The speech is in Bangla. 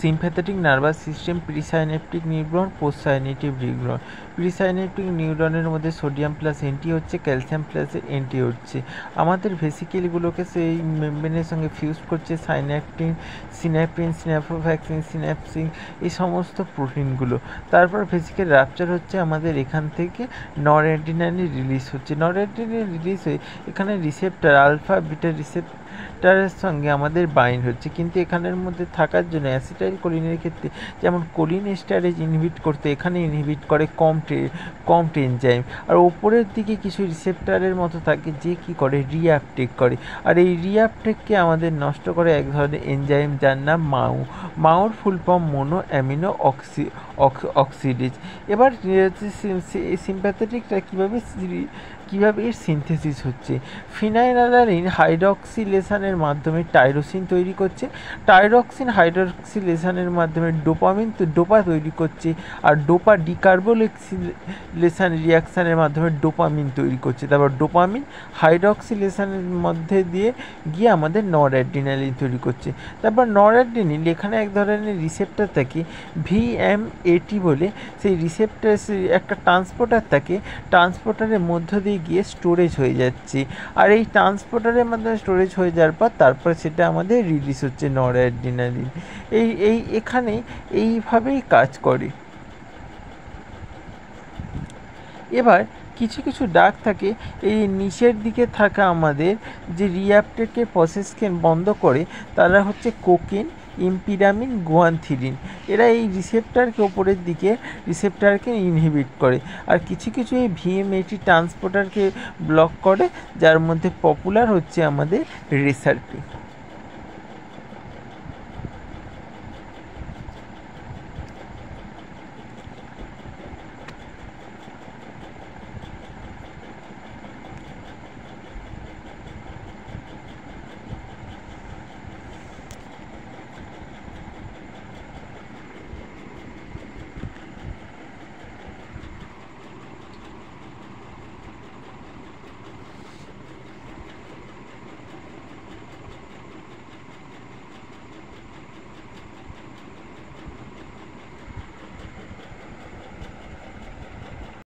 Sympathetic nervous system, presynaptic neuron, postsynaptic neuron. Presynaptic নিউরনের মধ্যে সোডিয়াম প্লাস এনটি হচ্ছে, ক্যালসিয়াম প্লাস এনটি হচ্ছে। আমাদের ভেসিকেলগুলোকে সেই মেমব্রেনের সঙ্গে ফিউজ করছে সাইন্যাপটিন, সিনাপিন, সিনাপোভ্যাক্সিন, সিনাপসিন, এই সমস্ত প্রোটিনগুলো। তারপর ভেসিকেল রাপচার হচ্ছে, আমাদের এখান থেকে নরঅ্যাড্রিনালিন রিলিজ হচ্ছে। নরঅ্যাড্রিনালিন রিলিজ হয়ে এখানে রিসেপ্টার আলফা বিটা রিসেপ্টারের সঙ্গে আমাদের বাইন্ড হচ্ছে, কিন্তু এখানের মধ্যে থাকার জন্য অ্যাসিটাইল কোলিনের ক্ষেত্রে যেমন কোলিন এস্টারেজ ইনহিবিট করতে, এখানে ইনহিবিট করে কমট এনজাইম। আর ওপরের দিকে কিছু রিসেপ্টারের মতো থাকে যে কি করে রিঅ্যাপটেক করে, আর এই রিঅ্যাপটেককে আমাদের নষ্ট করে এক ধরনের এনজাইম যার নাম মাউর full form mono amino oxidase. এবার সিম্প্যাথেটিকটা কীভাবে এর সিনথেসিস হচ্ছে, ফিনাইলঅ্যালানিন হাইড্রক্সিলেশনের মাধ্যমে টাইরোসিন তৈরি করছে, টাইরক্সিন হাইড্রক্সিলেশনের মাধ্যমে ডোপা তৈরি করছে, আর ডোপা ডিকার্বোক্সিলেশন রিয়াকশানের মাধ্যমে ডোপামিন তৈরি করছে। তারপর ডোপামিন হাইড্রক্সিলেশনের মধ্যে দিয়ে গিয়ে আমাদের নরঅ্যাড্রিনালিন তৈরি করছে। তারপর নরঅ্যাড্রিনালিন এখানে এক ধরনের রিসেপ্টর থাকে ভিএমএটি বলে, সেই রিসেপ্টর একটা ট্রান্সপোর্টার থাকে, ট্রান্সপোর্টারের মধ্য দিয়ে গিয়ে স্টোরেজ হয়ে যাচ্ছে, আর এই ট্রান্সপোর্টারের মাধ্যমে স্টোরেজ হয়ে যাওয়ার পর তারপর সেটা আমাদের রিলিজ হচ্ছে নরঅ্যাড্রিনালিন। এখানে এইভাবেই কাজ করে। এবার কিছু ডাক থাকে এই নিচের দিকে থাকা আমাদের যে রিঅ্যাপটেকের প্রসেসকে বন্ধ করে, তারা হচ্ছে কোকিন, ইম্পিরামিন, গুয়ানথিরিন। এরা এই রিসেপ্টারকে ওপরের দিকে রিসেপ্টারকে ইনহিবিট করে, আর কিছু এই ভিএমএটি ট্রান্সপোর্টারকে ব্লক করে, যার মধ্যে পপুলার হচ্ছে আমাদের রেসারপিন।